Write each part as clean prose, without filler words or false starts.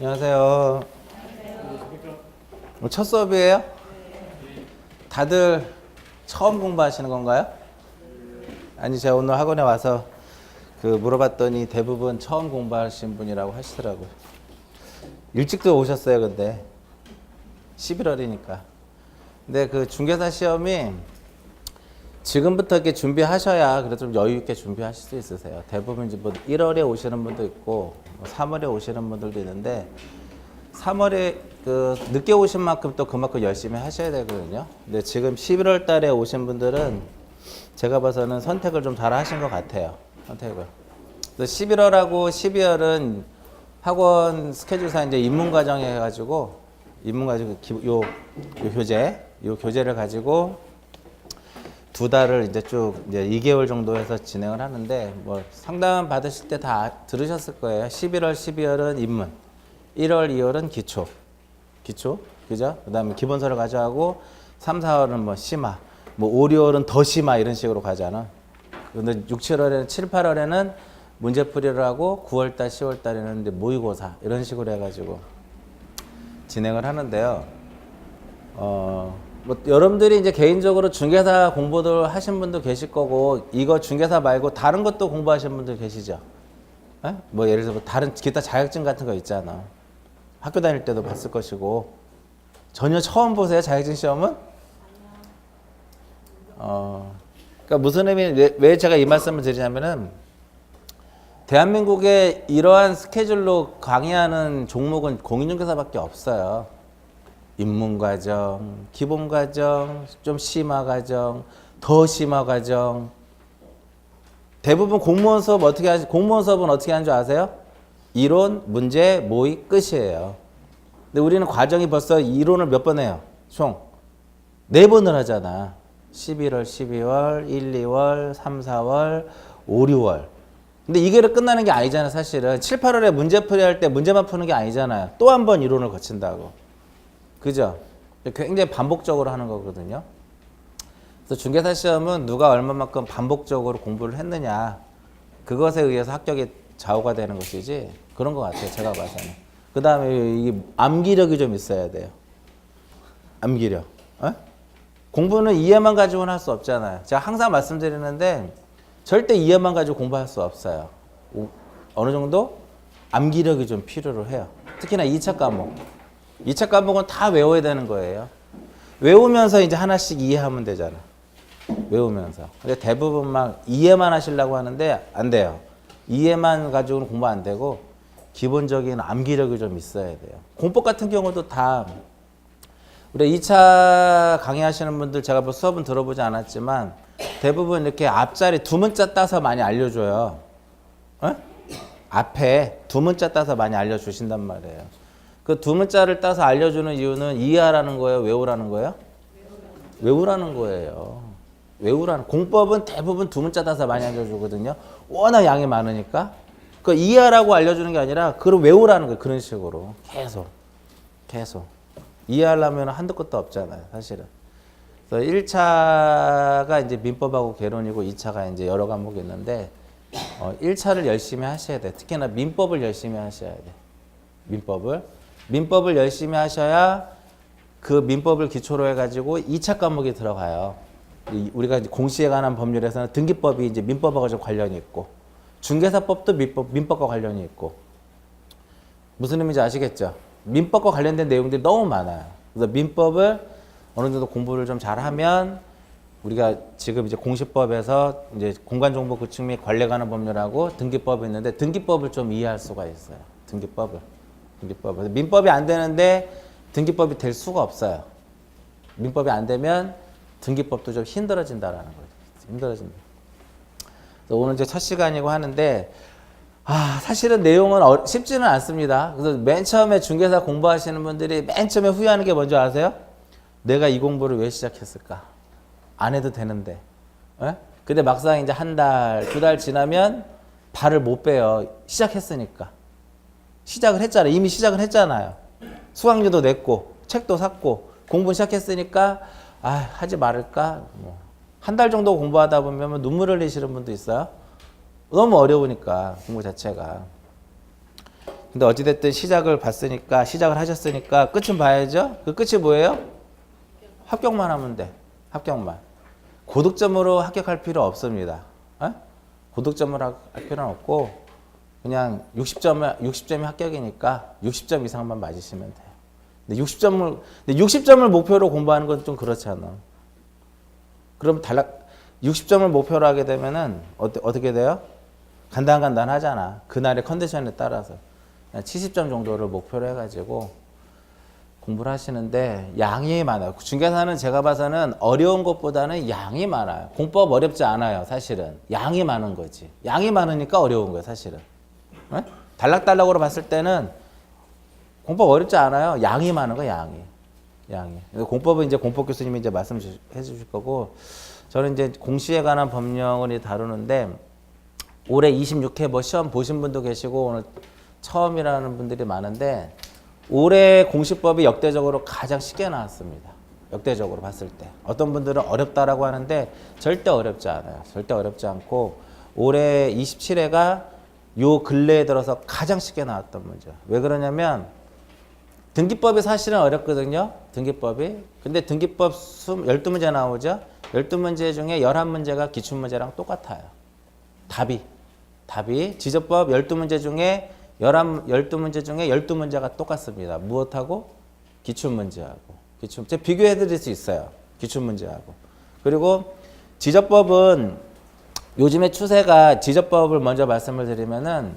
안녕하세요. 첫 수업이에요? 다들 처음 공부하시는 건가요? 아니, 제가 오늘 학원에 와서 물어봤더니 대부분 처음 공부하신 분이라고 하시더라고요. 일찍도 오셨어요, 근데. 11월이니까. 근데 중개사 시험이 지금부터 이렇게 준비하셔야 그래도 좀 여유 있게 준비하실 수 있으세요. 대부분 이제 1월에 오시는 분도 있고 3월에 오시는 분들도 있는데 3월에 늦게 오신 만큼 또 그만큼 열심히 하셔야 되거든요. 근데 지금 11월 달에 오신 분들은 제가 봐서는 선택을 좀 잘 하신 것 같아요. 선택을. 그래서 11월하고 12월은 학원 스케줄상 이제 입문과정 해가지고 요 교재를 가지고 2달을 이제 쭉 이제 2개월 정도 해서 진행을 하는데 상담 받으실 때 다 들으셨을 거예요. 11월, 12월은 입문, 1월, 2월은 기초, 그죠? 그다음에 기본서를 가져가고 3, 4월은 심화, 5, 6월은 더 심화 이런 식으로 가잖아. 근데 6, 7월에는 7, 8월에는 문제풀이를 하고 9월달, 10월달에는 이제 모의고사 이런 식으로 해가지고 진행을 하는데요. 여러분들이 이제 개인적으로 중개사 공부들 하신 분도 계실 거고, 이거 중개사 말고 다른 것도 공부하신 분들 계시죠? 에? 예를 들어 다른 기타 자격증 같은 거 있잖아. 학교 다닐 때도 봤을 것이고. 전혀 처음 보세요, 자격증 시험은? 그러니까 무슨 왜 제가 이 말씀을 드리냐면은, 대한민국에 이러한 스케줄로 강의하는 종목은 공인중개사밖에 없어요. 입문과정, 기본과정, 좀 심화과정, 더 심화과정. 대부분 공무원 수업은 어떻게 하는 줄 아세요? 이론, 문제, 모의 끝이에요. 근데 우리는 과정이 벌써 이론을 몇 번 해요? 총 4번을 하잖아. 11월, 12월, 1, 2월, 3, 4월, 5, 6월. 근데 이게 끝나는 게 아니잖아요, 사실은. 7, 8월에 문제풀이 할 때 문제만 푸는 게 아니잖아요. 또 한 번 이론을 거친다고. 그죠? 굉장히 반복적으로 하는 거거든요. 그래서 중개사 시험은 누가 얼마만큼 반복적으로 공부를 했느냐, 그것에 의해서 합격이 좌우가 되는 것이지, 그런 것 같아요, 제가 봐서는. 그 다음에 이 암기력이 좀 있어야 돼요. 암기력. 공부는 이해만 가지고는 할 수 없잖아요. 제가 항상 말씀드리는데 절대 이해만 가지고 공부할 수 없어요. 어느 정도 암기력이 좀 필요로 해요. 특히나 2차 과목. 2차 과목은 다 외워야 되는 거예요. 외우면서 이제 하나씩 이해하면 되잖아. 외우면서. 근데 대부분 막 이해만 하시려고 하는데 안 돼요. 이해만 가지고는 공부 안 되고 기본적인 암기력이 좀 있어야 돼요. 공법 같은 경우도 다 우리 2차 강의하시는 분들 제가 수업은 들어보지 않았지만 대부분 이렇게 앞자리 2문자 따서 많이 알려줘요. 앞에 2문자 따서 많이 알려주신단 말이에요. 그 2문자를 따서 알려주는 이유는 이해하라는 거예요? 외우라는 거예요? 외우라는 거예요. 공법은 대부분 2문자 따서 많이 알려주거든요. 워낙 양이 많으니까. 그 이해하라고 알려주는 게 아니라 그걸 외우라는 거예요. 그런 식으로. 계속. 이해하려면 한도 끝도 없잖아요. 사실은. 그래서 1차가 이제 민법하고 개론이고 2차가 이제 여러 과목이 있는데 1차를 열심히 하셔야 돼. 특히나 민법을 열심히 하셔야 돼. 민법을 열심히 하셔야 그 민법을 기초로 해가지고 2차 과목이 들어가요. 우리가 이제 공시에 관한 법률에서는 등기법이 이제 민법하고 좀 관련이 있고, 중개사법도 민법과 관련이 있고. 무슨 의미인지 아시겠죠? 민법과 관련된 내용들이 너무 많아요. 그래서 민법을 어느 정도 공부를 좀 잘하면 우리가 지금 이제 공시법에서 이제 공간정보구축 및 관리에 관한 법률하고 등기법이 있는데 등기법을 좀 이해할 수가 있어요. 등기법을. 민법이 안 되는데 등기법이 될 수가 없어요. 민법이 안 되면 등기법도 좀 힘들어진다라는 거죠. 힘들어진다. 그래서 오늘 이제 첫 시간이고 하는데 사실은 내용은 쉽지는 않습니다. 그래서 맨 처음에 중개사 공부하시는 분들이 맨 처음에 후회하는 게 뭔지 아세요? 내가 이 공부를 왜 시작했을까? 안 해도 되는데. 근데 막상 이제 1달, 2달 지나면 발을 못 빼요. 시작했으니까. 이미 시작을 했잖아요. 수강료도 냈고, 책도 샀고, 공부 시작했으니까, 하지 말을까? 1달 정도 공부하다 보면 눈물 흘리시는 분도 있어요. 너무 어려우니까, 공부 자체가. 근데 어찌됐든 시작을 봤으니까, 시작을 하셨으니까 끝은 봐야죠. 그 끝이 뭐예요? 합격만 하면 돼. 합격만. 고득점으로 합격할 필요 없습니다. 어? 고득점으로 할 필요는 없고 그냥 60점이 합격이니까 60점 이상만 맞으시면 돼요. 근데 60점을 목표로 공부하는 건 좀 그렇잖아. 그럼 60점을 목표로 하게 되면은 어떻게 돼요? 간단하잖아. 그날의 컨디션에 따라서 70점 정도를 목표로 해가지고 공부를 하시는데 양이 많아요. 중개사는 제가 봐서는 어려운 것보다는 양이 많아요. 공법 어렵지 않아요. 사실은 양이 많은 거지. 양이 많으니까 어려운 거예요. 사실은. 네? 단락단락으로 봤을 때는 공법 어렵지 않아요. 양이 많은 거 양이. 공법은 이제 공법 교수님이 이제 말씀해 주실 거고, 저는 이제 공시에 관한 법령을 다루는데 올해 26회 뭐 시험 보신 분도 계시고 오늘 처음이라는 분들이 많은데 올해 공시법이 역대적으로 가장 쉽게 나왔습니다. 역대적으로 봤을 때. 어떤 분들은 어렵다라고 하는데 절대 어렵지 않아요. 절대 어렵지 않고 올해 27회가 요 근래에 들어서 가장 쉽게 나왔던 문제. 왜 그러냐면 등기법이 사실은 어렵거든요. 등기법이. 근데 등기법 12문제 나오죠. 12문제 중에 11문제가 기출문제랑 똑같아요. 답이 지적법 12문제 중에 12문제 중에 12문제가 똑같습니다. 무엇하고? 기출문제하고. 제가 비교해 드릴 수 있어요. 기출문제하고. 그리고 지적법은 요즘의 추세가, 지적법을 먼저 말씀을 드리면은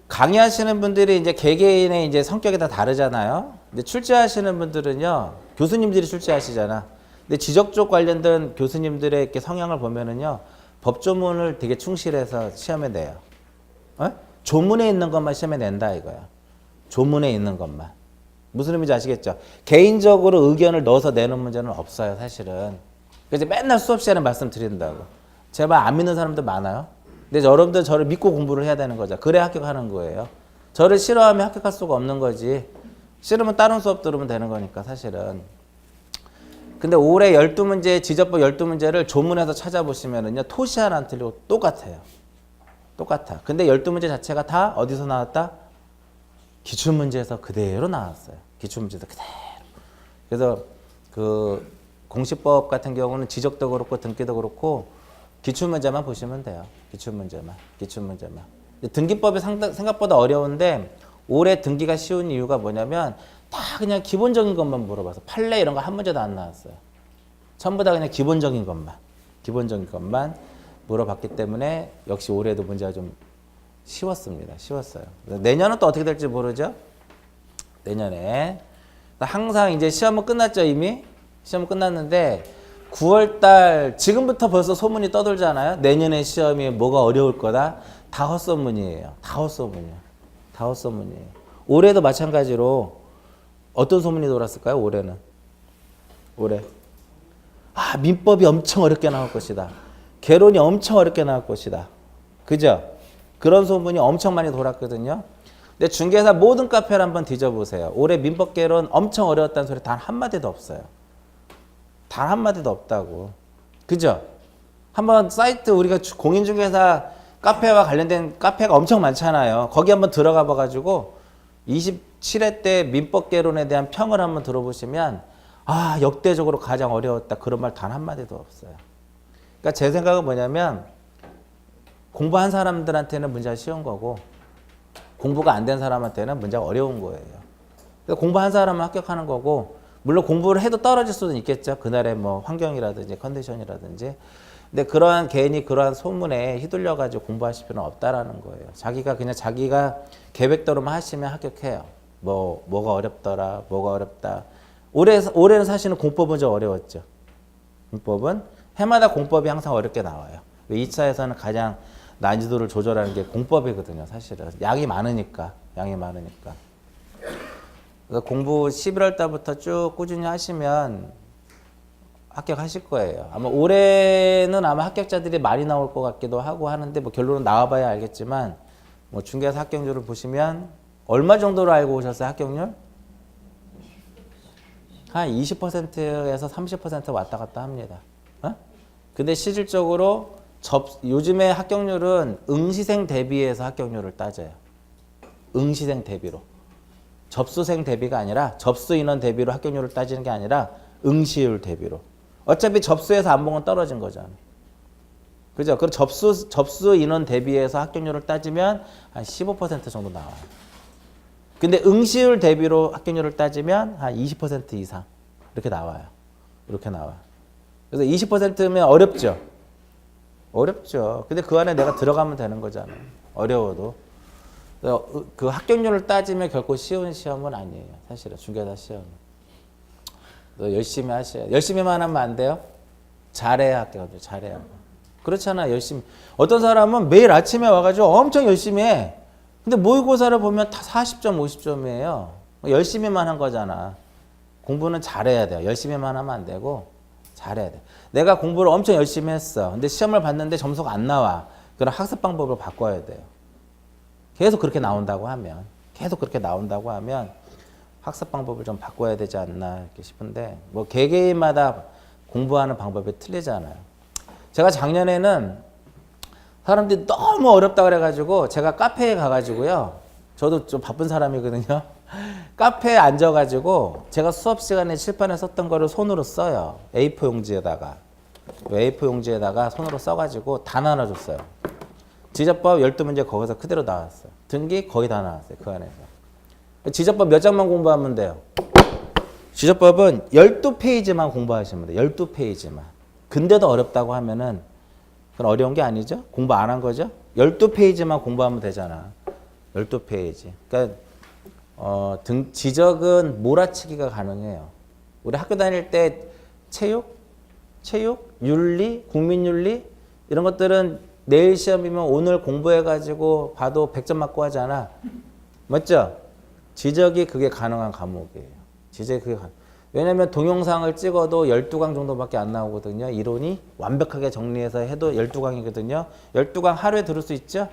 강의하시는 분들이 이제 개개인의 이제 성격이 다 다르잖아요. 근데 출제하시는 분들은요, 교수님들이 출제하시잖아. 근데 지적 쪽 관련된 교수님들의 이렇게 성향을 보면은요, 법조문을 되게 충실해서 시험에 내요. 어? 조문에 있는 것만 시험에 낸다 이거야. 조문에 있는 것만. 무슨 의미인지 아시겠죠? 개인적으로 의견을 넣어서 내는 문제는 없어요, 사실은. 그래서 맨날 수업 시간에 말씀드린다고. 제 말 안 믿는 사람들 많아요. 근데 여러분들 저를 믿고 공부를 해야 되는 거죠. 그래 합격하는 거예요. 저를 싫어하면 합격할 수가 없는 거지. 싫으면 다른 수업 들으면 되는 거니까 사실은. 근데 올해 12문제, 지적법 12문제를 조문에서 찾아보시면은요, 토시 하나 안 틀리고 똑같아요. 똑같아. 근데 12문제 자체가 다 어디서 나왔다? 기출문제에서 그대로 나왔어요. 기출문제에서 그대로. 그래서 그 공시법 같은 경우는 지적도 그렇고 등기도 그렇고 기출문제만 보시면 돼요. 기출문제만. 등기법이 생각보다 어려운데 올해 등기가 쉬운 이유가 뭐냐면 다 그냥 기본적인 것만 물어봐서 판례 이런 거 한 문제도 안 나왔어요. 전부 다 그냥 기본적인 것만 물어봤기 때문에 역시 올해도 문제가 좀 쉬웠어요. 내년은 또 어떻게 될지 모르죠. 내년에 항상 이제 시험은 끝났죠. 이미 시험은 끝났는데 9월달 지금부터 벌써 소문이 떠돌잖아요. 내년에 시험이 뭐가 어려울 거다. 다 헛소문이에요. 올해도 마찬가지로 어떤 소문이 돌았을까요? 올해 민법이 엄청 어렵게 나올 것이다. 개론이 엄청 어렵게 나올 것이다. 그죠? 그런 소문이 엄청 많이 돌았거든요. 근데 중개사 모든 카페를 한번 뒤져보세요. 올해 민법 개론 엄청 어려웠다는 소리 단 한마디도 없어요. 단 한마디도 없다고. 그죠? 한번 사이트 우리가 공인중개사 카페와 관련된 카페가 엄청 많잖아요. 거기 한번 들어가 봐가지고 27회 때 민법 개론에 대한 평을 한번 들어보시면 역대적으로 가장 어려웠다. 그런 말 단 한마디도 없어요. 그러니까 제 생각은 뭐냐면 공부한 사람들한테는 문제가 쉬운 거고 공부가 안 된 사람한테는 문제가 어려운 거예요. 그래서 공부한 사람은 합격하는 거고 물론 공부를 해도 떨어질 수도 있겠죠. 그날의 뭐 환경이라든지 컨디션이라든지. 근데 괜히 그러한 소문에 휘둘려가지고 공부하실 필요는 없다라는 거예요. 자기가 계획대로만 하시면 합격해요. 뭐가 어렵더라, 뭐가 어렵다. 올해는 사실은 공법은 좀 어려웠죠. 공법은 해마다 공법이 항상 어렵게 나와요. 2차에서는 가장 난이도를 조절하는 게 공법이거든요. 사실은 양이 많으니까. 그래서 공부 11월 달부터 쭉 꾸준히 하시면 합격하실 거예요. 아마 올해는 합격자들이 많이 나올 것 같기도 하고 하는데 결론은 나와봐야 알겠지만 중개사 합격률을 보시면 얼마 정도로 알고 오셨어요? 합격률? 한 20%에서 30% 왔다 갔다 합니다. 근데 실질적으로 요즘의 합격률은 응시생 대비해서 합격률을 따져요. 응시생 대비로. 접수생 대비가 아니라 접수 인원 대비로 합격률을 따지는 게 아니라 응시율 대비로. 어차피 접수해서 안 본 건 떨어진 거잖아. 그죠? 그 접수 인원 대비해서 합격률을 따지면 한 15% 정도 나와요. 근데 응시율 대비로 합격률을 따지면 한 20% 이상 이렇게 나와요. 이렇게 나와요. 그래서 20%면 어렵죠? 어렵죠. 근데 그 안에 내가 들어가면 되는 거잖아요. 어려워도. 그 합격률을 따지면 결코 쉬운 시험은 아니에요. 사실은 중개사 시험은. 열심히 하셔야. 열심히만 하면 안 돼요? 잘해야 합격하죠. 잘해야. 그렇잖아. 열심히. 어떤 사람은 매일 아침에 와가지고 엄청 열심히 해. 근데 모의고사를 보면 다 40점, 50점이에요. 열심히만 한 거잖아. 공부는 잘해야 돼요. 열심히만 하면 안 되고 잘해야 돼. 내가 공부를 엄청 열심히 했어. 근데 시험을 봤는데 점수가 안 나와. 그럼 학습 방법을 바꿔야 돼요. 계속 그렇게 나온다고 하면 학습 방법을 좀 바꿔야 되지 않나 이렇게 싶은데 뭐 개개인마다 공부하는 방법이 틀리잖아요. 제가 작년에는 사람들이 너무 어렵다 그래가지고 제가 카페에 가가지고요. 저도 좀 바쁜 사람이거든요. 카페에 앉아가지고 제가 수업 시간에 칠판에 썼던 거를 손으로 써요. A4 용지에다가. A4 용지에다가 손으로 써가지고 다 나눠줬어요. 지적법 12문제 거기서 그대로 나왔어요. 등기 거의 다 나왔어요. 그 안에서. 지적법 몇 장만 공부하면 돼요? 지적법은 12페이지만 공부하시면 돼요. 12페이지만. 근데도 어렵다고 하면은 그건 어려운 게 아니죠? 공부 안 한 거죠? 12페이지만 공부하면 되잖아. 12페이지. 그러니까 지적은 몰아치기가 가능해요. 우리 학교 다닐 때 체육, 윤리, 국민윤리 이런 것들은 내일 시험이면 오늘 공부해가지고 봐도 100점 맞고 하잖아. 맞죠? 지적이 그게 가능한 과목이에요. 지적이 그게 왜냐면 동영상을 찍어도 12강 정도밖에 안 나오거든요. 이론이 완벽하게 정리해서 해도 12강이거든요. 12강 하루에 들을 수 있죠?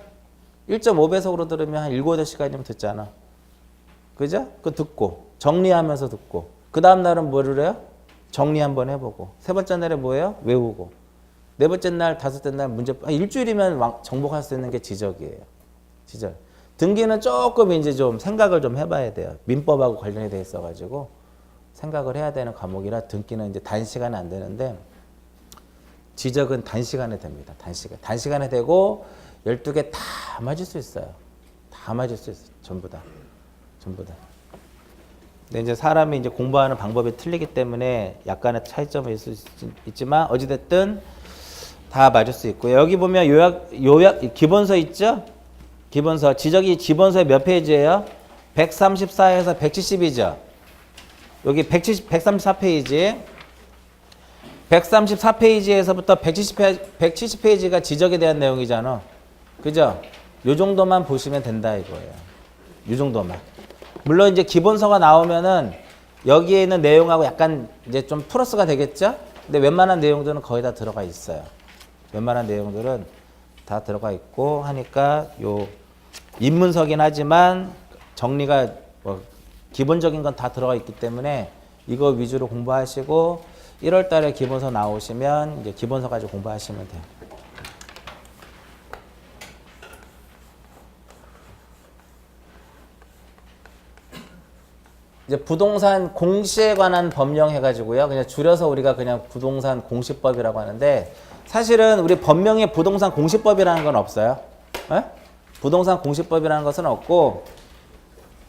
1.5배속으로 들으면 한 7, 8시간이면 듣잖아. 그죠? 그거 듣고 정리하면서 듣고 그 다음 날은 뭐를 해요? 정리 한번 해보고 세 번째 날에 뭐예요? 외우고 네 번째 날, 다섯째 날 문제 일주일이면 정복할 수 있는 게 지적이에요. 지적. 등기는 조금 이제 좀 생각을 좀 해봐야 돼요. 민법하고 관련이 돼 있어가지고 생각을 해야 되는 과목이라 등기는 이제 단시간에 안 되는데 지적은 단시간에 됩니다. 단시간에 되고 12개 다 맞을 수 있어요. 다 맞을 수 있어요. 전부 다. 근데 이제 사람이 이제 공부하는 방법이 틀리기 때문에 약간의 차이점이 있을 수 있지만 어찌됐든 다 맞을 수 있고 여기 보면 요약 기본서 있죠? 기본서 지적이 기본서의 몇 페이지예요? 134에서 170이죠. 여기 134페이지 134페이지에서부터 170페이지가 지적에 대한 내용이잖아. 그죠? 요 정도만 보시면 된다 이거예요. 요 정도만. 물론 이제 기본서가 나오면은 여기에 있는 내용하고 약간 이제 좀 플러스가 되겠죠? 근데 웬만한 내용들은 거의 다 들어가 있어요. 웬만한 내용들은 다 들어가 있고 하니까 요 입문서긴 하지만 정리가 뭐 기본적인 건 다 들어가 있기 때문에 이거 위주로 공부하시고 1월 달에 기본서 나오시면 이제 기본서 가지고 공부하시면 돼요. 이제 부동산 공시에 관한 법령 해가지고요. 그냥 줄여서 우리가 그냥 부동산 공시법이라고 하는데 사실은 우리 법령에 부동산 공시법이라는 건 없어요. 에? 부동산 공시법이라는 것은 없고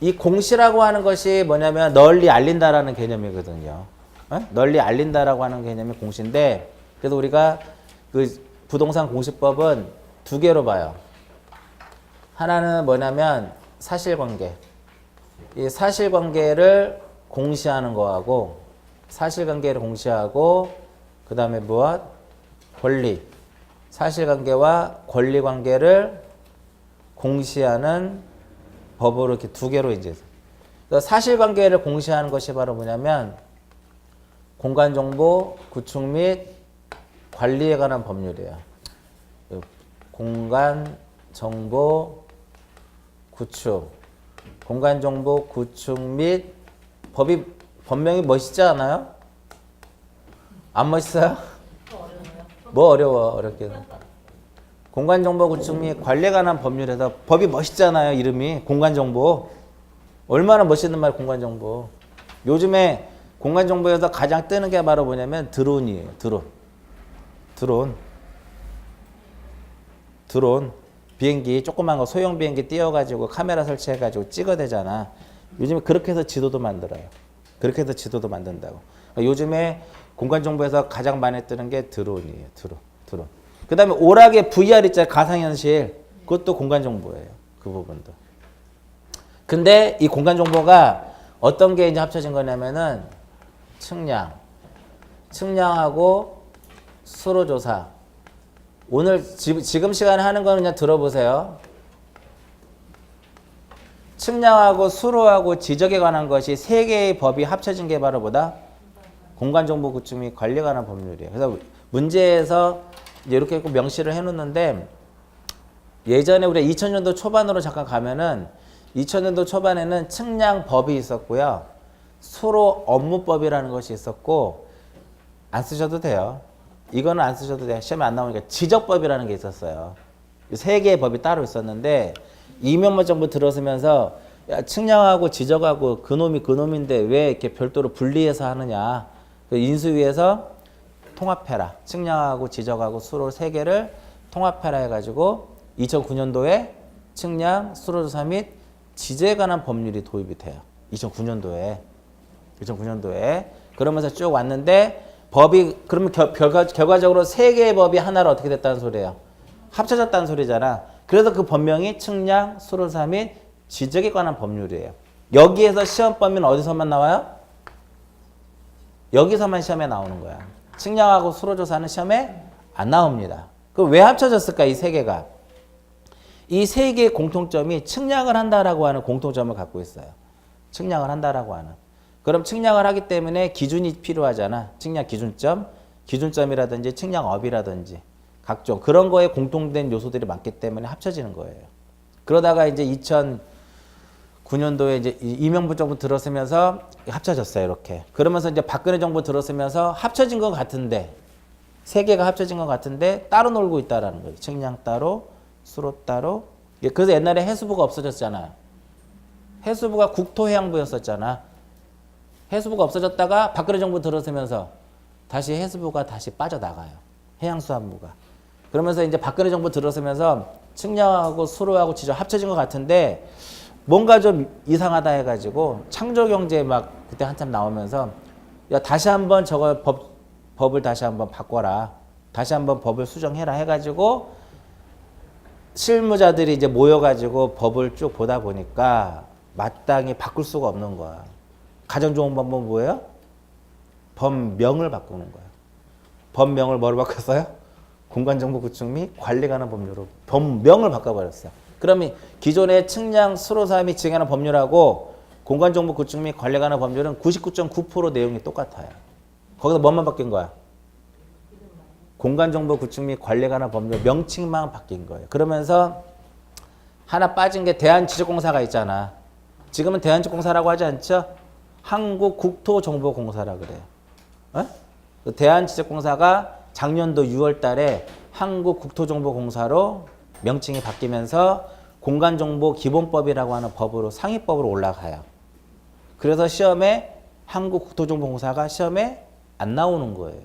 이 공시라고 하는 것이 뭐냐면 널리 알린다라는 개념이거든요. 에? 널리 알린다라고 하는 개념이 공시인데 그래서 우리가 그 부동산 공시법은 두 개로 봐요. 하나는 뭐냐면 사실관계. 이 사실관계를 공시하는 거하고 사실관계를 공시하고 그 다음에 무엇? 권리. 사실관계와 권리관계를 공시하는 법으로 이렇게 두 개로 이제 사실관계를 공시하는 것이 바로 뭐냐면 공간정보 구축 및 관리에 관한 법률이에요. 공간정보 구축. 공간정보 구축 및 법명이 멋있지 않아요? 안 멋있어요? 뭐 어려워 어렵게 공간정보 구축 및 관리에 관한 법률에서 법이 멋있잖아요. 이름이 공간정보. 얼마나 멋있는 말 공간정보. 요즘에 공간정보에서 가장 뜨는 게 바로 뭐냐면 드론이에요. 드론. 비행기 조그만 거 소형 비행기 띄워가지고 카메라 설치해가지고 찍어대잖아. 요즘에 그렇게 해서 지도도 만들어요. 그렇게 해서 지도도 만든다고. 그러니까 요즘에 공간정보에서 가장 많이 뜨는 게 드론이에요. 드론. 그 다음에 오락의 VR 있잖아요. 가상현실. 그것도 공간정보예요. 그 부분도. 근데 이 공간정보가 어떤 게 이제 합쳐진 거냐면은 측량하고 수로조사. 오늘 지금 시간에 하는 거는 그냥 들어보세요. 측량하고 수로하고 지적에 관한 것이 세 개의 법이 합쳐진 게 바로 뭐다? 공간정보 구축 및 관리에 관한 법률이에요. 그래서 문제에서 이제 이렇게 꼭 명시를 해놓는데 예전에 우리가 2000년도 초반으로 잠깐 가면은 2000년도 초반에는 측량법이 있었고요. 수로 업무법이라는 것이 있었고 안 쓰셔도 돼요. 이거는 안 쓰셔도 돼요. 시험에 안 나오니까 지적법이라는 게 있었어요. 세 개의 법이 따로 있었는데 이명박 정부 들어서면서 야, 측량하고 지적하고 그놈인데 왜 이렇게 별도로 분리해서 하느냐. 인수위에서 통합해라. 측량하고 지적하고 수로 세 개를 통합해라 해가지고 2009년도에 측량, 수로조사 및 지적에 관한 법률이 도입이 돼요. 2009년도에. 그러면서 쭉 왔는데 법이 그러면 결과적으로 세 개의 법이 하나로 어떻게 됐다는 소리예요? 합쳐졌다는 소리잖아. 그래서 그 법명이 측량, 수로조사 및 지적에 관한 법률이에요. 여기에서 시험 범위는 어디서만 나와요? 여기서만 시험에 나오는 거야. 측량하고 수로조사는 시험에 안 나옵니다. 그럼 왜 합쳐졌을까? 이 세 개가. 이 세 개의 공통점이 측량을 한다라고 하는 공통점을 갖고 있어요. 측량을 한다라고 하는. 그럼 측량을 하기 때문에 기준이 필요하잖아. 측량 기준점이라든지 측량업이라든지 각종 그런 거에 공통된 요소들이 많기 때문에 합쳐지는 거예요. 그러다가 이제 2009년도에 이제 이명박 정부 들어서면서 합쳐졌어요. 이렇게. 그러면서 이제 박근혜 정부 들어서면서 합쳐진 것 같은데 세 개가 합쳐진 것 같은데 따로 놀고 있다라는 거예요. 측량 따로, 수로 따로. 그래서 옛날에 해수부가 없어졌잖아요. 해수부가 국토해양부였었잖아. 해수부가 없어졌다가 박근혜 정부 들어서면서 다시 해수부가 다시 빠져나가요. 해양수산부가. 그러면서 이제 박근혜 정부 들어서면서 측량하고 수로하고 지적 합쳐진 것 같은데 뭔가 좀 이상하다 해가지고 창조경제 막 그때 한참 나오면서 야 다시 한번 저거 법을 다시 한번 바꿔라. 다시 한번 법을 수정해라 해가지고 실무자들이 이제 모여가지고 법을 쭉 보다 보니까 마땅히 바꿀 수가 없는 거야. 가장 좋은 방법은 뭐예요? 법명을 바꾸는 거예요. 법명을 뭐로 바꿨어요? 공간정보 구축 및 관리에 관한 법률로 법명을 바꿔버렸어요. 그러면 기존의 측량, 수로사 및 지적에 관한 법률하고 공간정보 구축 및 관리에 관한 법률은 99.9% 내용이 똑같아요. 거기서 뭐만 바뀐 거야? 공간정보 구축 및 관리에 관한 법률 명칭만 바뀐 거예요. 그러면서 하나 빠진 게 대한지적공사가 있잖아. 지금은 대한지적공사라고 하지 않죠? 한국국토정보공사라 그래요. 대한지적공사가 작년도 6월 달에 한국국토정보공사로 명칭이 바뀌면서 공간정보기본법이라고 하는 법으로 상위법으로 올라가요. 그래서 시험에 한국국토정보공사가 시험에 안 나오는 거예요.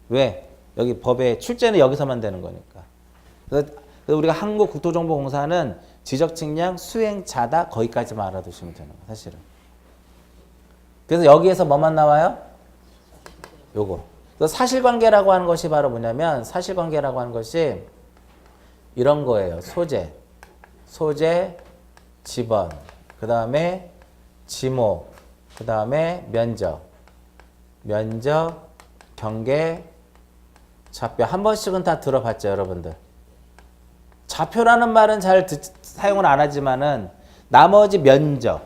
왜? 여기 법의 출제는 여기서만 되는 거니까. 그래서 우리가 한국국토정보공사는 지적측량 수행자다 거기까지만 알아두시면 되는 거예요. 사실은. 그래서 여기에서 뭐만 나와요? 요거. 그래서 사실관계라고 하는 것이 바로 뭐냐면 사실관계라고 하는 것이 이런 거예요. 소재, 지번, 그 다음에 지목, 그 다음에 면적, 경계, 좌표. 한 번씩은 다 들어봤죠, 여러분들. 좌표라는 말은 잘 사용을 안 하지만은 나머지 면적,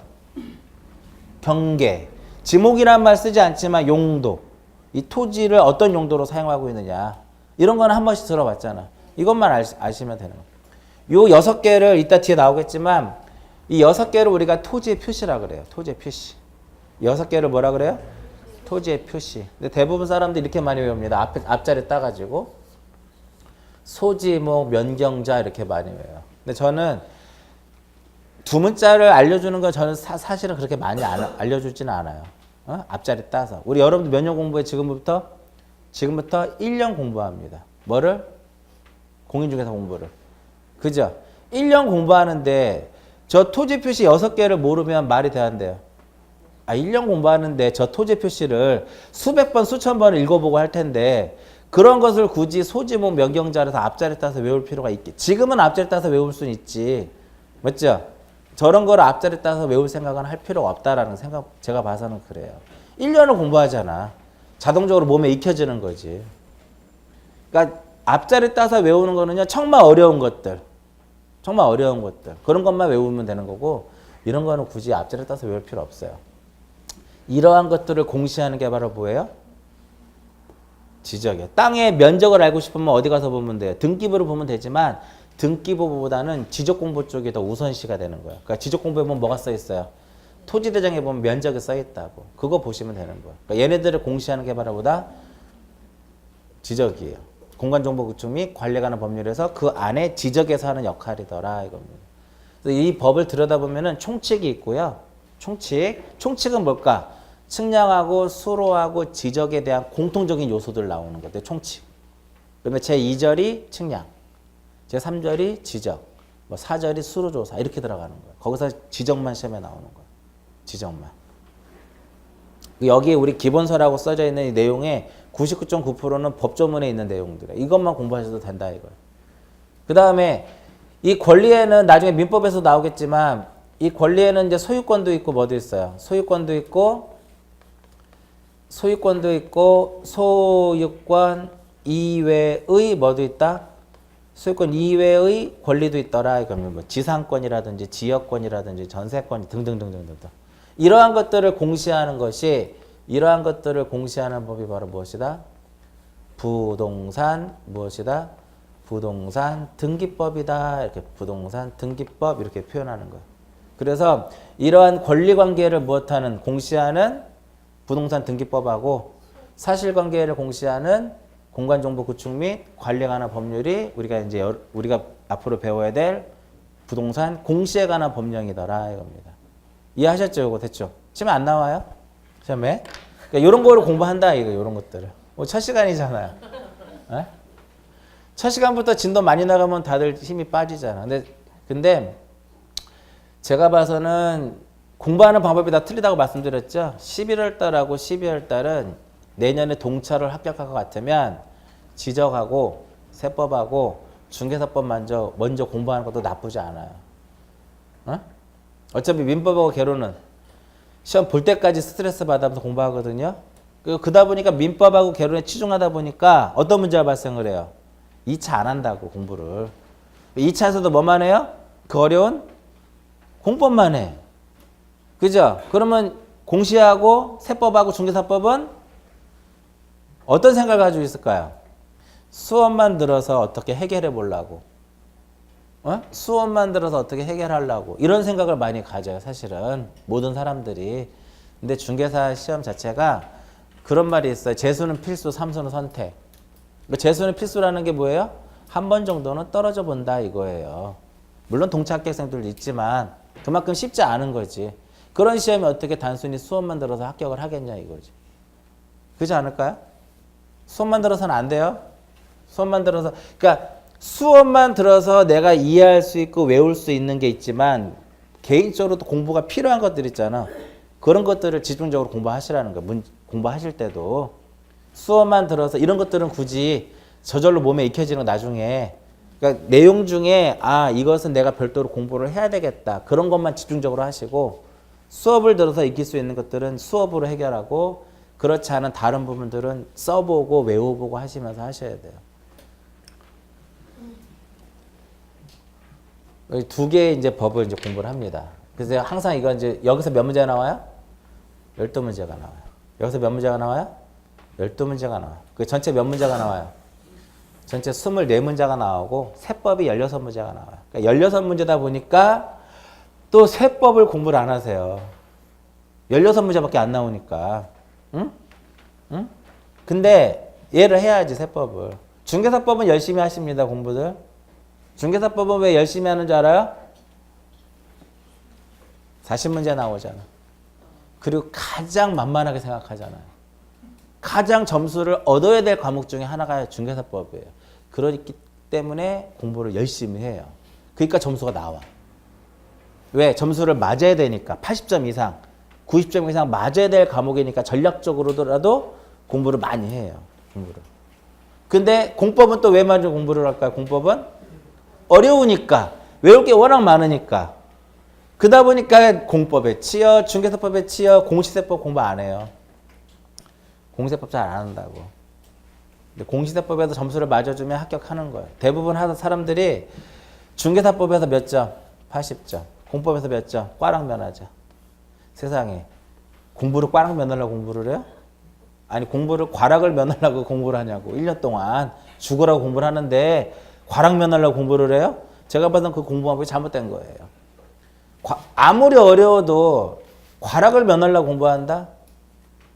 경계, 지목이라는 말 쓰지 않지만 용도, 이 토지를 어떤 용도로 사용하고 있느냐 이런 거는 한 번씩 들어봤잖아. 이것만 아시면 되는 거예요. 요 6개를 이따 뒤에 나오겠지만 이 6개를 우리가 토지의 표시라 그래요. 토지의 표시. 6개를 뭐라 그래요? 토지의 표시. 근데 대부분 사람들이 이렇게 많이 외웁니다. 앞자리 따가지고. 소지목, 면경자 이렇게 많이 외워요. 근데 저는 두 문자를 알려주는 건 저는 사실은 그렇게 많이 알려주지는 않아요. 앞자리 따서. 우리 여러분들 몇 년 공부해? 지금부터 1년 공부합니다. 뭐를? 공인중개사 공부를. 그죠? 1년 공부하는데 저 토지 표시 6개를 모르면 말이 돼안돼요? 1년 공부하는데 저 토지 표시를 수백 번, 수천 번을 읽어보고 할 텐데 그런 것을 굳이 소지목 면경자라서 앞자리 따서 외울 필요가 있겠지. 지금은 앞자리 따서 외울 수는 있지. 맞죠? 저런 거를 앞자리 따서 외울 생각은 할 필요가 없다라는 생각, 제가 봐서는 그래요. 1년을 공부하잖아. 자동적으로 몸에 익혀지는 거지. 그러니까 앞자리 따서 외우는 거는요, 정말 어려운 것들. 그런 것만 외우면 되는 거고, 이런 거는 굳이 앞자리 따서 외울 필요 없어요. 이러한 것들을 공시하는 게 바로 뭐예요? 지적이에요. 땅의 면적을 알고 싶으면 어디 가서 보면 돼요? 등기부를 보면 되지만 등기부보다는 지적 공부 쪽이 더 우선시가 되는 거예요. 그러니까 지적 공부에 보면 뭐가 써 있어요? 토지대장에 보면 면적이 써 있다고. 그거 보시면 되는 거예요. 그러니까 얘네들을 공시하는 게 바로 보다 지적이에요. 공간정보구축 및 관리에 관한 법률에서 그 안에 지적에서 하는 역할이더라 이겁니다. 그래서 이 법을 들여다보면은 총칙이 있고요. 총칙은 뭘까? 측량하고 수로하고 지적에 대한 공통적인 요소들 나오는 거예요. 총칙. 그러면 제2절이 측량, 제3절이 지적, 뭐 4절이 수로조사 이렇게 들어가는 거예요. 거기서 지적만 시험에 나오는 거예요. 지적만. 여기 우리 기본서라고 써져 있는 이 내용의 99.9%는 법조문에 있는 내용들이에요. 이것만 공부하셔도 된다 이거예요. 그 다음에 이 권리에는 나중에 민법에서 나오겠지만 이 권리에는 이제 소유권도 있고 뭐도 있어요. 소유권 이외의 뭐도 있다? 소유권 이외의 권리도 있더라. 이거는 뭐 지상권이라든지 지역권이라든지 전세권 등등등등등. 이러한 것들을 공시하는 법이 바로 무엇이다? 부동산 등기법이다. 이렇게 부동산 등기법 이렇게 표현하는 거예요. 그래서 이러한 권리관계를 공시하는 부동산 등기법하고 사실관계를 공시하는 공간정보구축 및 관리에 관한 법률이 우리가 앞으로 배워야 될 부동산 공시에 관한 법령이더라 이겁니다. 이해하셨죠? 이거 됐죠? 시험에 안 나와요? 시험에? 그러니까 이런 거를 공부한다 이거 이런 것들을. 첫 시간이잖아요. 에? 첫 시간부터 진도 많이 나가면 다들 힘이 빠지잖아. 근데 제가 봐서는 공부하는 방법이 다 틀리다고 말씀드렸죠. 11월 달하고 12월 달은 내년에 동차를 합격할 것 같으면 지적하고 세법하고 중개사법 먼저 공부하는 것도 나쁘지 않아요. 어차피 민법하고 개론은 시험 볼 때까지 스트레스 받아서 공부하거든요. 그러다 보니까 민법하고 개론에 치중하다 보니까 어떤 문제가 발생을 해요? 2차 안 한다고 공부를. 2차에서도 뭐만 해요? 그 어려운 공법만 해. 그죠? 그러면 공시하고 세법하고 중개사법은 어떤 생각을 가지고 있을까요? 수업만 들어서 어떻게 해결해 보려고. 수업만 들어서 어떻게 해결하려고. 이런 생각을 많이 가져요. 사실은. 모든 사람들이. 근데 중개사 시험 자체가 그런 말이 있어요. 재수는 필수, 삼수는 선택. 재수는 필수라는 게 뭐예요? 한 번 정도는 떨어져 본다 이거예요. 물론 동차 합격생들도 있지만 그만큼 쉽지 않은 거지. 그런 시험이 어떻게 단순히 수업만 들어서 합격을 하겠냐 이거지. 그렇지 않을까요? 수업만 들어서는 안 돼요. 그러니까 수업만 들어서 내가 이해할 수 있고 외울 수 있는 게 있지만 개인적으로도 공부가 필요한 것들 있잖아. 그런 것들을 집중적으로 공부하시라는 거예요. 공부하실 때도. 수업만 들어서 이런 것들은 굳이 저절로 몸에 익혀지는 나중에 그러니까 내용 중에 이것은 내가 별도로 공부를 해야 되겠다. 그런 것만 집중적으로 하시고 수업을 들어서 익힐 수 있는 것들은 수업으로 해결하고 그렇지 않은 다른 부분들은 써보고 외워보고 하시면서 하셔야 돼요. 두 개의 이제 법을 이제 공부를 합니다. 그래서 항상 이거 이제 여기서 몇 문제가 나와요? 12문제가 나와요. 여기서 몇 문제가 나와요? 12문제가 나와요. 그 전체 몇 문제가 나와요? 전체 24문제가 나오고 세법이 16문제가 나와요. 그러니까 16문제다 보니까 또 세법을 공부를 안 하세요. 16문제밖에 안 나오니까. 응? 근데 얘를 해야지 세법을. 중개사법은 열심히 하십니다, 공부들. 중개사법은 왜 열심히 하는 줄 알아요? 40문제 나오잖아. 그리고 가장 만만하게 생각하잖아요. 가장 점수를 얻어야 될 과목 중에 하나가 중개사법이에요. 그렇기 때문에 공부를 열심히 해요. 그러니까 점수가 나와. 왜? 점수를 맞아야 되니까. 80점 이상, 90점 이상 맞아야 될 과목이니까 전략적으로라도 공부를 많이 해요. 공부를. 근데 공법은 또 왜 먼저 공부를 할까요? 공법은 어려우니까. 외울 게 워낙 많으니까. 그러다 보니까 공법에 치여, 중개사법에 치여, 공시세법 공부 안 해요. 공시세법 잘 안 한다고. 근데 공시세법에서 점수를 맞아주면 합격하는 거예요. 대부분 하는 사람들이 중개사법에서 몇 점? 80점. 공법에서 몇 점? 꽈락 면하죠. 세상에. 공부를 꽈락 면하려고 공부를 해요? 아니 공부를 과락을 면하려고 공부를 하냐고. 1년 동안 죽으라고 공부를 하는데 과락 면하려고 공부를 해요? 제가 봤던 그 공부 방법이 잘못된 거예요. 아무리 어려워도 과락을 면하려고 공부한다?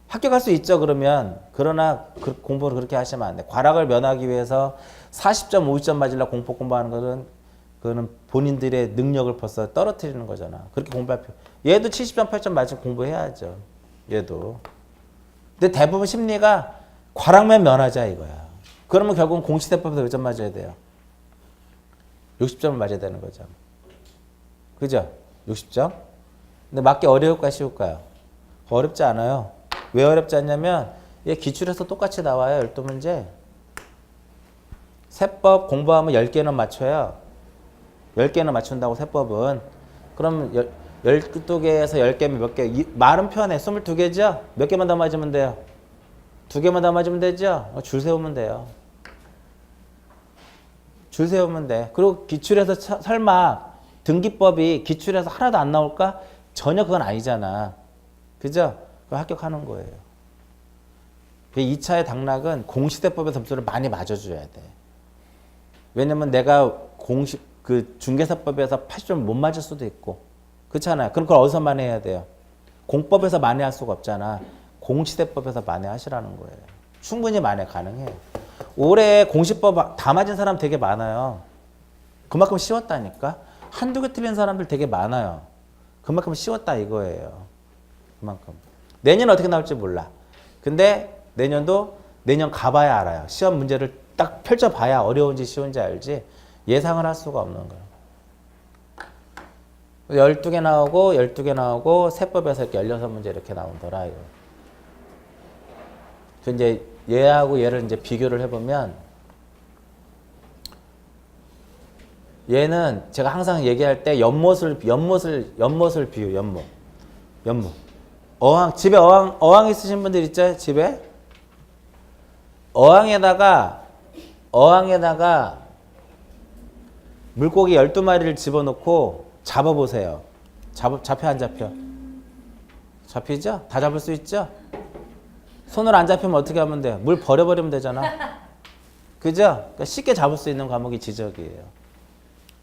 합격할 수 있죠, 그러면. 그러나 공부를 그렇게 하시면 안 돼. 과락을 면하기 위해서 40점, 50점 맞으려고 공법 공부하는 것은 그거는 본인들의 능력을 벌써 떨어뜨리는 거잖아. 그렇게 공부할 필요. 얘도 70점, 80점 맞으면 공부해야죠. 얘도. 근데 대부분 심리가 과락만 면하자 이거야. 그러면 결국은 공시대법에서 몇 점 맞아야 돼요? 60점을 맞아야 되는 거죠. 그죠? 60점? 근데 맞기 어려울까요? 쉬울까요? 어렵지 않아요. 왜 어렵지 않냐면 얘 기출에서 똑같이 나와요. 12문제. 세법 공부하면 10개는 맞춰요. 10개는 맞춘다고 세법은. 그럼 12개에서 10개면 몇 개? 말은 편해. 22개죠? 몇 개만 더 맞으면 돼요? 2개만 더 맞으면 되죠? 줄 세우면 돼요. 줄 세우면 돼. 그리고 기출에서 설마 등기법이 기출에서 하나도 안 나올까? 전혀 그건 아니잖아. 그죠? 그거 합격하는 거예요. 2차의 당락은 공시대법의 점수를 많이 맞아줘야 돼. 왜냐면 내가 그 중개사법에서 80점 못 맞을 수도 있고. 그렇잖아요. 그럼 그걸 어디서 만회해야 돼요? 공법에서 만회할 수가 없잖아. 공시대법에서 만회하시라는 거예요. 충분히 만회 가능해요. 올해 공시법 다 맞은 사람 되게 많아요. 그만큼 쉬웠다니까. 한두 개 틀린 사람들 되게 많아요. 그만큼 쉬웠다 이거예요. 그만큼. 내년 어떻게 나올지 몰라. 근데 내년 가봐야 알아요. 시험 문제를 딱 펼쳐봐야 어려운지 쉬운지 알지. 예상을 할 수가 없는 거예요. 12개 나오고 세법에서 이렇게 16문제 이렇게 나오더라 이거. 이제 얘하고 얘를 이제 비교를 해보면 얘는 제가 항상 얘기할 때 연못을 비유. 연못. 집에 어항 있으신 분들 있죠? 집에? 어항에다가 물고기 12마리를 집어넣고 잡아보세요. 잡혀 안 잡혀? 잡히죠? 다 잡을 수 있죠? 손을 안 잡히면 어떻게 하면 돼요? 물 버려버리면 되잖아. 그죠? 그러니까 쉽게 잡을 수 있는 과목이 지적이에요.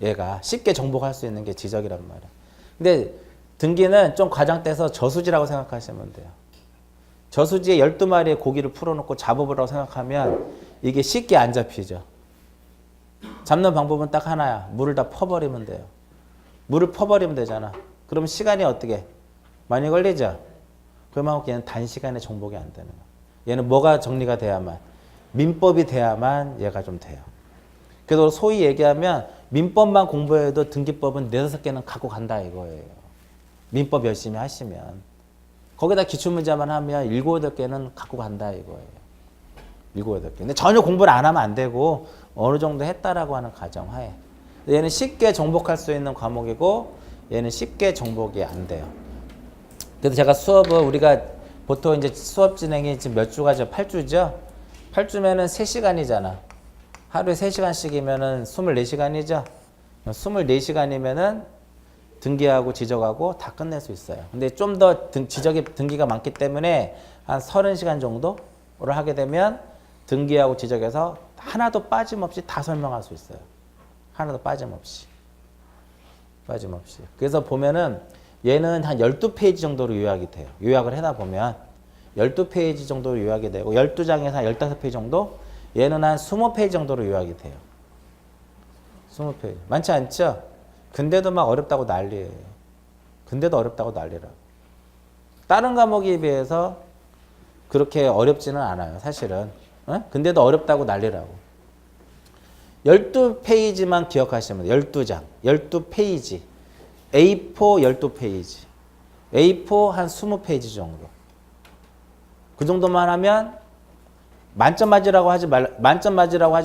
얘가 쉽게 정복할 수 있는 게 지적이란 말이야. 근데 등기는 좀 과장돼서 저수지라고 생각하시면 돼요. 저수지에 12마리의 고기를 풀어놓고 잡아보라고 생각하면 이게 쉽게 안 잡히죠. 잡는 방법은 딱 하나야. 물을 다 퍼버리면 돼요. 물을 퍼버리면 되잖아. 그러면 시간이 어떻게? 많이 걸리죠? 그러면 얘는 단시간에 정복이 안 되는 거야. 얘는 뭐가 정리가 돼야만? 민법이 돼야만 얘가 좀 돼요. 그래서 소위 얘기하면 민법만 공부해도 등기법은 4-5개는 갖고 간다 이거예요. 민법 열심히 하시면. 거기다 기출문제만 하면 7-8개는 갖고 간다 이거예요. 7-8개. 근데 전혀 공부를 안 하면 안 되고 어느 정도 했다라고 하는 가정하에. 얘는 쉽게 정복할 수 있는 과목이고 얘는 쉽게 정복이 안 돼요. 그래서 제가 수업을 우리가 보통 이제 수업 진행이 지금 몇 주가죠? 8주죠? 8주면은 3시간이잖아. 하루에 3시간씩이면은 24시간이죠? 24시간이면은 등기하고 지적하고 다 끝낼 수 있어요. 근데 좀 더 등기가 많기 때문에 한 30시간 정도를 하게 되면 등기하고 지적해서 하나도 빠짐없이 다 설명할 수 있어요. 하나도 빠짐없이. 그래서 보면은 얘는 한 12페이지 정도로 요약이 돼요. 요약을 해다 보면 12페이지 정도로 요약이 되고 12장에서 한 15페이지 정도 얘는 한 20페이지 정도로 요약이 돼요. 20페이지. 많지 않죠? 근데도 막 어렵다고 난리예요. 근데도 어렵다고 난리라고. 다른 과목에 비해서 그렇게 어렵지는 않아요. 사실은. 어? 근데도 어렵다고 난리라고. 12페이지만 기억하시면 돼요. 12장. 12페이지. A4 12페이지. A4 한 20페이지 정도. 그 정도만 하면 만점 맞으라고 하지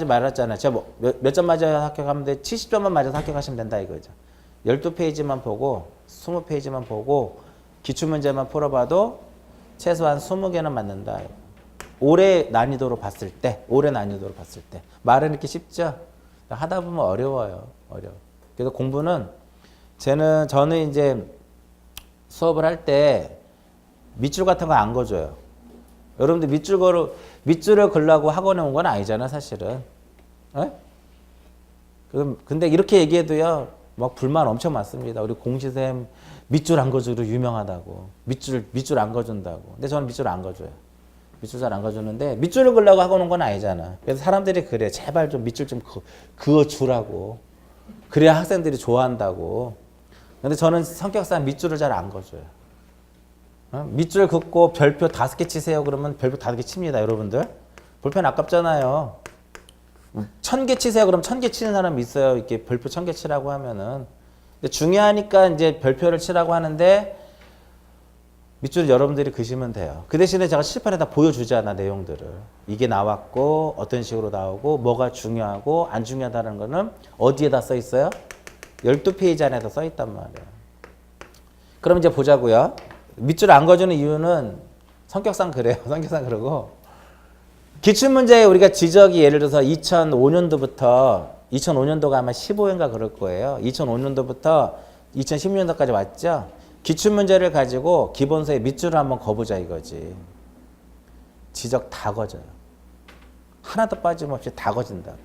말았잖아요. 제가 뭐 몇 점 맞아야 합격하면 돼? 70점만 맞아서 합격하시면 된다 이거죠. 12페이지만 보고 20페이지만 보고 기출문제만 풀어봐도 최소한 20개는 맞는다. 올해 난이도로 봤을 때. 말은 이렇게 쉽죠? 하다 보면 어려워요. 그래서 공부는 저는 이제 수업을 할 때 밑줄 같은 거 안 그어줘요. 여러분들 밑줄을 그려고 학원에 온 건 아니잖아, 사실은. 에? 근데 이렇게 얘기해도요, 막 불만 엄청 많습니다. 우리 공시쌤 밑줄 안 그어주기로 유명하다고. 밑줄 안 그어준다고. 근데 저는 밑줄 안 그어줘요. 밑줄 잘 안 그어주는데, 밑줄을 그려고 학원 온 건 아니잖아. 그래서 사람들이 그래. 제발 좀 밑줄 좀 그어주라고. 그래야 학생들이 좋아한다고. 근데 저는 성격상 밑줄을 잘 안 그어줘요. 밑줄 긋고 별표 5개 치세요. 그러면 별표 5개 칩니다, 여러분들. 볼펜 아깝잖아요. 1000개 치세요. 그럼 1000개 치는 사람이 있어요. 이렇게 별표 1000개 치라고 하면은. 근데 중요하니까 이제 별표를 치라고 하는데 밑줄 여러분들이 그시면 돼요. 그 대신에 제가 칠판에 다 보여주잖아, 내용들을. 이게 나왔고 어떤 식으로 나오고 뭐가 중요하고 안 중요하다는 거는 어디에다 써 있어요? 12페이지 안에다 써 있단 말이에요. 그럼 이제 보자고요. 밑줄 안 그어주는 이유는 성격상 그래요. 성격상 그러고 기출문제에 우리가 지적이 예를 들어서 2005년도가 아마 15회인가 그럴 거예요. 2005년도부터 2016년도까지 왔죠. 기출문제를 가지고 기본서에 밑줄을 한번 그어보자 이거지. 지적 다 그어져요. 하나도 빠짐없이 다 그어진다고.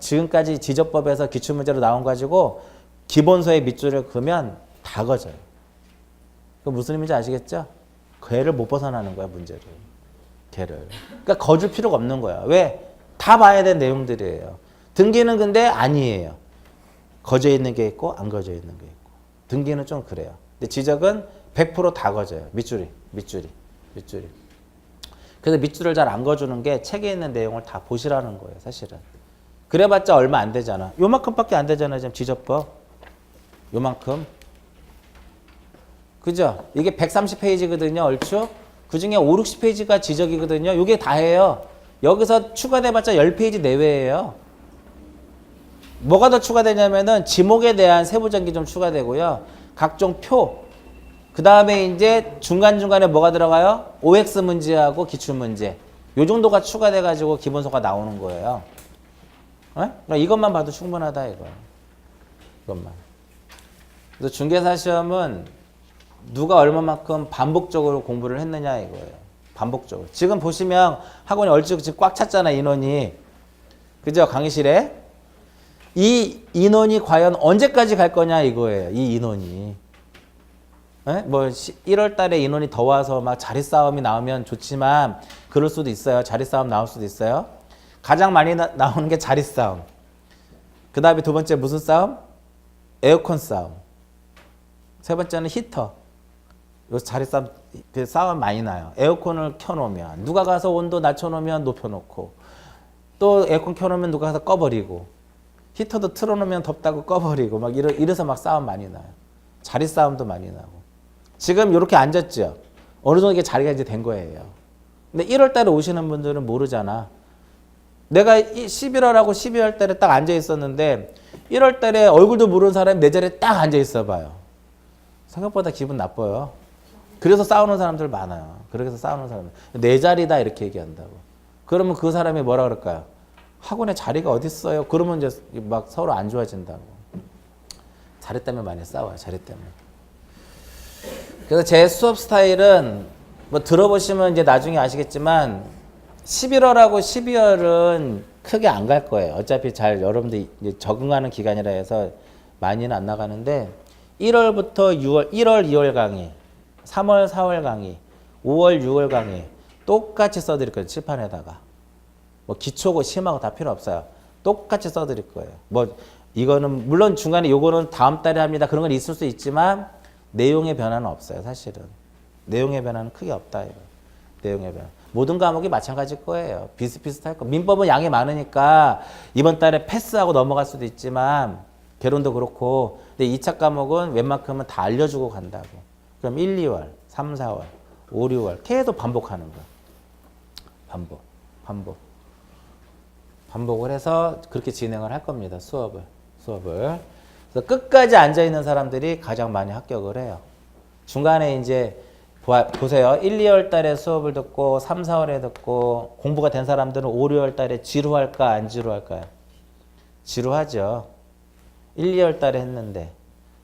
지금까지 지적법에서 기출문제로 나온 거 가지고 기본서에 밑줄을 그으면 다 그어져요. 그 무슨 의미인지 아시겠죠? 걔를 못 벗어나는 거야, 문제를. 걔를. 그러니까 거줄 필요가 없는 거야. 왜? 다 봐야 될 내용들이에요. 등기는 근데 아니에요. 거져 있는 게 있고 안 거져 있는 게 있고. 등기는 좀 그래요. 근데 지적은 100%다 거져요. 밑줄이. 그래서 밑줄을 잘 안 거주는 게 책에 있는 내용을 다 보시라는 거예요, 사실은. 그래봤자 얼마 안 되잖아. 요만큼밖에 안 되잖아, 지금 지적법. 요만큼. 그죠? 이게 130페이지거든요, 얼추. 그 중에 5, 60페이지가 지적이거든요. 이게 다예요. 여기서 추가돼봤자 10페이지 내외예요. 뭐가 더 추가되냐면은 지목에 대한 세부전기 좀 추가되고요. 각종 표. 그 다음에 이제 중간중간에 뭐가 들어가요? OX 문제하고 기출문제. 요 정도가 추가돼가지고 기본서가 나오는 거예요. 그러니까 이것만 봐도 충분하다, 이거. 이것만. 그래서 중개사 시험은 누가 얼마만큼 반복적으로 공부를 했느냐 이거예요. 반복적으로. 지금 보시면 학원이 얼추 지금 꽉 찼잖아, 인원이. 그죠? 강의실에. 이 인원이 과연 언제까지 갈 거냐 이거예요. 이 인원이. 뭐 1월 달에 인원이 더 와서 막 자리 싸움이 나오면 좋지만 그럴 수도 있어요. 자리 싸움 나올 수도 있어요. 가장 많이 나오는 게 자리 싸움. 그 다음에 두 번째 무슨 싸움? 에어컨 싸움. 세 번째는 히터. 요 자리 싸움 많이 나요. 에어컨을 켜놓으면 누가 가서 온도 낮춰놓으면 높여놓고 또 에어컨 켜놓으면 누가 가서 꺼버리고 히터도 틀어놓으면 덥다고 꺼버리고 막 이래서 막 싸움 많이 나요. 자리 싸움도 많이 나고. 지금 이렇게 앉았죠. 어느 정도 이게 자리가 이제 된 거예요. 근데 1월 달에 오시는 분들은 모르잖아. 내가 11월하고 12월 달에 딱 앉아 있었는데 1월 달에 얼굴도 모르는 사람이 내 자리에 딱 앉아 있어 봐요. 생각보다 기분 나빠요. 그래서 싸우는 사람들 많아요. 그래서 싸우는 사람들. 내 자리다 이렇게 얘기한다고. 그러면 그 사람이 뭐라 그럴까요? 학원에 자리가 어디 있어요? 그러면 이제 막 서로 안 좋아진다고. 자리 때문에 많이 싸워요. 자리 때문에. 그래서 제 수업 스타일은 뭐 들어보시면 이제 나중에 아시겠지만 11월하고 12월은 크게 안 갈 거예요. 어차피 잘 여러분들 이제 적응하는 기간이라 해서 많이는 안 나가는데 1월부터 6월, 1월, 2월 강의, 3월, 4월 강의, 5월, 6월 강의 똑같이 써드릴 거예요. 칠판에다가. 뭐 기초고 심하고 다 필요 없어요. 똑같이 써드릴 거예요. 뭐 이거는 물론 중간에 요거는 다음 달에 합니다. 그런 건 있을 수 있지만 내용의 변화는 없어요. 사실은. 내용의 변화는 크게 없다. 이거. 내용의 변화. 모든 과목이 마찬가지일 거예요. 비슷비슷할 거. 민법은 양이 많으니까 이번 달에 패스하고 넘어갈 수도 있지만 개론도 그렇고 근데 2차 과목은 웬만큼은 다 알려주고 간다고. 그럼 1, 2월, 3, 4월, 5, 6월 계속 반복하는 거야. 반복을 해서 그렇게 진행을 할 겁니다. 수업을. 그래서 끝까지 앉아있는 사람들이 가장 많이 합격을 해요. 중간에 이제 보세요. 1, 2월 달에 수업을 듣고 3, 4월에 듣고 공부가 된 사람들은 5, 6월 달에 지루할까 안 지루할까요? 지루하죠. 1, 2월 달에 했는데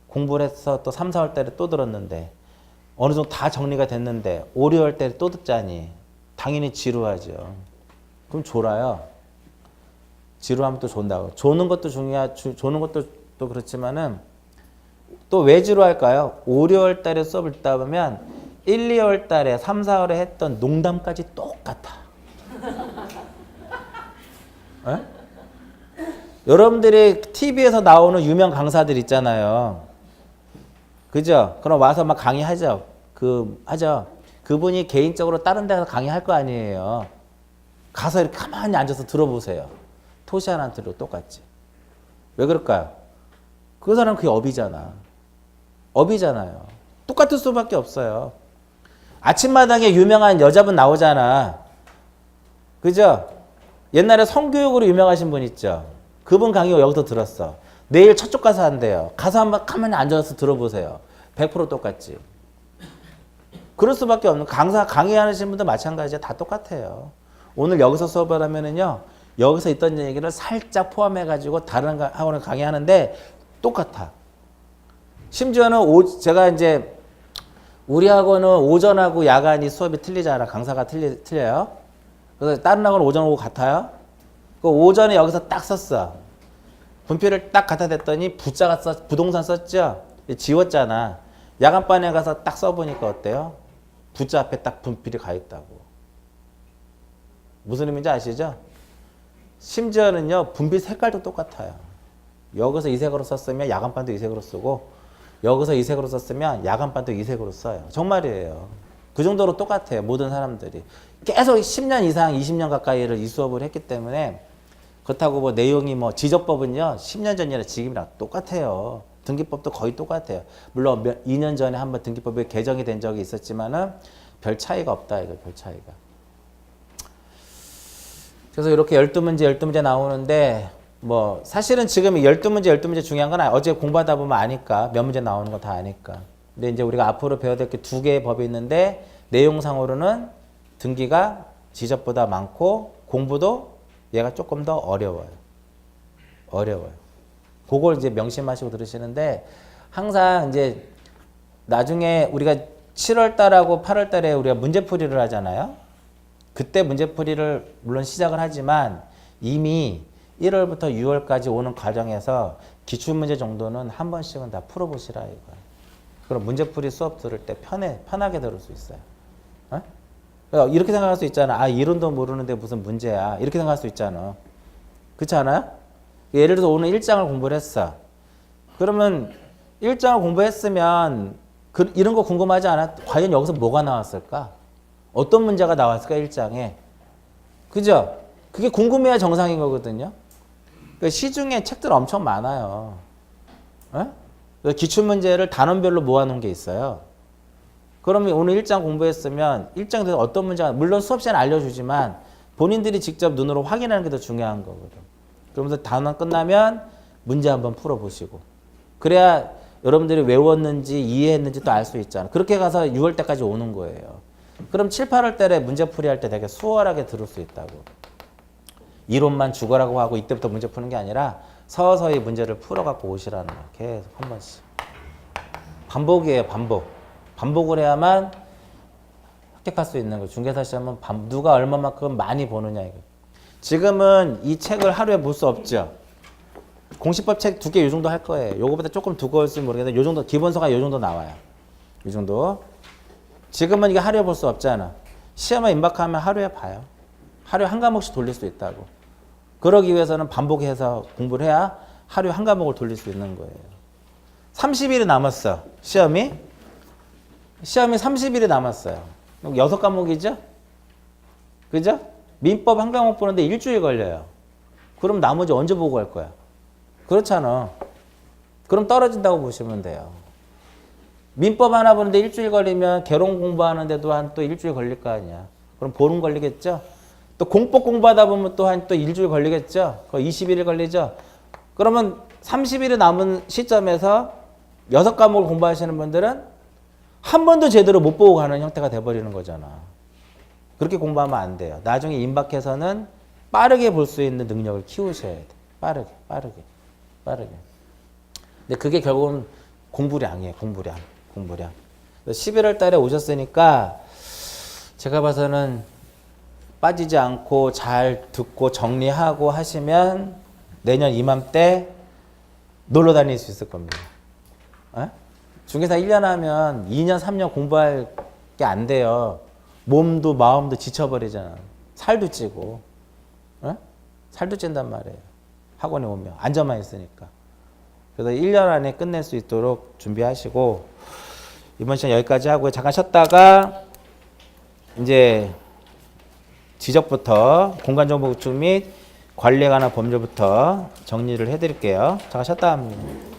공부를 해서 또 3, 4월 달에 또 들었는데 어느 정도 다 정리가 됐는데 5, 6월 달에 또 듣자니 당연히 지루하죠. 그럼 졸아요. 지루하면 또 존다고. 조는 것도 조는 것도 또 그렇지만은 또 왜 지루할까요? 5, 6월 달에 수업을 듣다 보면 1, 2월 달에 3, 4월에 했던 농담까지 똑같아. 에? 여러분들이 TV에서 나오는 유명 강사들 있잖아요. 그죠? 그럼 와서 막 강의하죠. 하죠. 그분이 개인적으로 다른 데서 강의할 거 아니에요. 가서 이렇게 가만히 앉아서 들어보세요. 토시안한테도 똑같지. 왜 그럴까요? 그 사람 그게 업이잖아요. 똑같을 수밖에 없어요. 아침마당에 유명한 여자분 나오잖아. 그죠? 옛날에 성교육으로 유명하신 분 있죠? 그분 강의 여기서 들었어. 내일 저쪽 가서 한대요. 가서 한번 가만히 앉아서 들어보세요. 100% 똑같지. 그럴 수밖에 없는 강의하시는 분도 마찬가지야. 다 똑같아요. 오늘 여기서 수업을 하면은요. 여기서 있던 얘기를 살짝 포함해가지고 다른 학원을 강의하는데 똑같아. 심지어는 제가 이제 우리 학원은 오전하고 야간이 수업이 틀리잖아. 강사가 틀려요. 그래서 다른 학원은 오전 오후 같아요. 그 오전에 여기서 딱 썼어. 분필을 딱 갖다 댔더니 부동산 썼죠? 지웠잖아. 야간반에 가서 딱 써보니까 어때요? 부자 앞에 딱 분필이 가 있다고. 무슨 의미인지 아시죠? 심지어는요, 분필 색깔도 똑같아요. 여기서 이 색으로 썼으면 야간반도 이 색으로 쓰고, 여기서 이 색으로 썼으면 야간반도 이 색으로 써요. 정말이에요. 그 정도로 똑같아요. 모든 사람들이. 계속 10년 이상, 20년 가까이를 이 수업을 했기 때문에, 그렇다고 뭐 내용이 뭐 지적법은요, 10년 전이나 지금이랑 똑같아요. 등기법도 거의 똑같아요. 물론 2년 전에 한번 등기법이 개정이 된 적이 있었지만은 별 차이가 없다, 이거 별 차이가. 그래서 이렇게 12문제 나오는데, 뭐, 사실은 지금 12문제 중요한 건 어제 공부하다 보면 아니까, 몇 문제 나오는 거 다 아니까. 근데 이제 우리가 앞으로 배워야 될 게 2개의 법이 있는데, 내용상으로는 등기가 지적보다 많고, 공부도 얘가 조금 더 어려워요. 그걸 이제 명심하시고 들으시는데, 항상 이제 나중에 우리가 7월 달하고 8월 달에 우리가 문제풀이를 하잖아요. 그때 문제풀이를 물론 시작을 하지만 이미 1월부터 6월까지 오는 과정에서 기출문제 정도는 한 번씩은 다 풀어보시라 이거예요. 그럼 문제풀이 수업 들을 때 편하게 들을 수 있어요. 어? 이렇게 생각할 수 있잖아. 이론도 모르는데 무슨 문제야. 이렇게 생각할 수 있잖아. 그렇지 않아요? 예를 들어서 오늘 1장을 공부를 했어. 그러면 1장을 공부했으면 이런 거 궁금하지 않아? 과연 여기서 뭐가 나왔을까? 어떤 문제가 나왔을까 1장에. 그죠? 그게 궁금해야 정상인 거거든요. 시중에 책들 엄청 많아요. 기출문제를 단원별로 모아놓은 게 있어요. 그러면 오늘 1장 공부했으면 1장에서 어떤 문제가, 물론 수업 시간에 알려주지만 본인들이 직접 눈으로 확인하는 게 더 중요한 거거든. 그러면서 단원 끝나면 문제 한번 풀어보시고. 그래야 여러분들이 외웠는지 이해했는지 또 알 수 있잖아. 그렇게 가서 6월 때까지 오는 거예요. 그럼 7, 8월 달에 문제풀이 할 때 되게 수월하게 들을 수 있다고. 이론만 죽어라고 하고 이때부터 문제 푸는 게 아니라 서서히 문제를 풀어갖고 오시라는 거예요. 계속 한 번씩. 반복이에요. 반복을 해야만 합격할 수 있는 거예요. 중개사 시험은 누가 얼마만큼 많이 보느냐 이거. 지금은 이 책을 하루에 볼 수 없죠. 공시법 책 2개 이 정도 할 거예요. 요거보다 조금 두꺼울지 모르겠는데 요 정도 기본서가 요 정도 나와요. 이 정도. 지금은 이게 하루에 볼 수 없잖아. 시험에 임박하면 하루에 봐요. 하루에 한 과목씩 돌릴 수 있다고. 그러기 위해서는 반복해서 공부를 해야 하루에 한 과목을 돌릴 수 있는 거예요. 30일이 남았어. 시험이 30일이 남았어요. 6과목이죠? 그죠? 민법 한 과목 보는데 일주일 걸려요. 그럼 나머지 언제 보고 갈 거야? 그렇잖아. 그럼 떨어진다고 보시면 돼요. 민법 하나 보는데 일주일 걸리면 개론 공부하는데도 한 또 일주일 걸릴 거 아니야. 그럼 보름 걸리겠죠? 또 공법 공부하다 보면 또 한 또 일주일 걸리겠죠? 거의 20일 걸리죠? 그러면 30일이 남은 시점에서 6과목을 공부하시는 분들은 한 번도 제대로 못 보고 가는 형태가 돼버리는 거잖아. 그렇게 공부하면 안 돼요. 나중에 임박해서는 빠르게 볼 수 있는 능력을 키우셔야 돼. 빠르게. 근데 그게 결국은 공부량이에요. 공부량. 11월 달에 오셨으니까 제가 봐서는 빠지지 않고 잘 듣고 정리하고 하시면 내년 이맘때 놀러 다닐 수 있을 겁니다. 에? 중개사 1년 하면 2년, 3년 공부할 게 안 돼요. 몸도 마음도 지쳐버리잖아. 살도 찌고. 에? 살도 찐단 말이에요. 학원에 오면. 앉아만 있으니까. 그래서 1년 안에 끝낼 수 있도록 준비하시고 이번 시간 여기까지 하고요. 잠깐 쉬었다가 이제 지적부터 공간정보 구축 및 관리에 관한 법률부터 정리를 해드릴게요. 잠깐 쉬었다 합니다.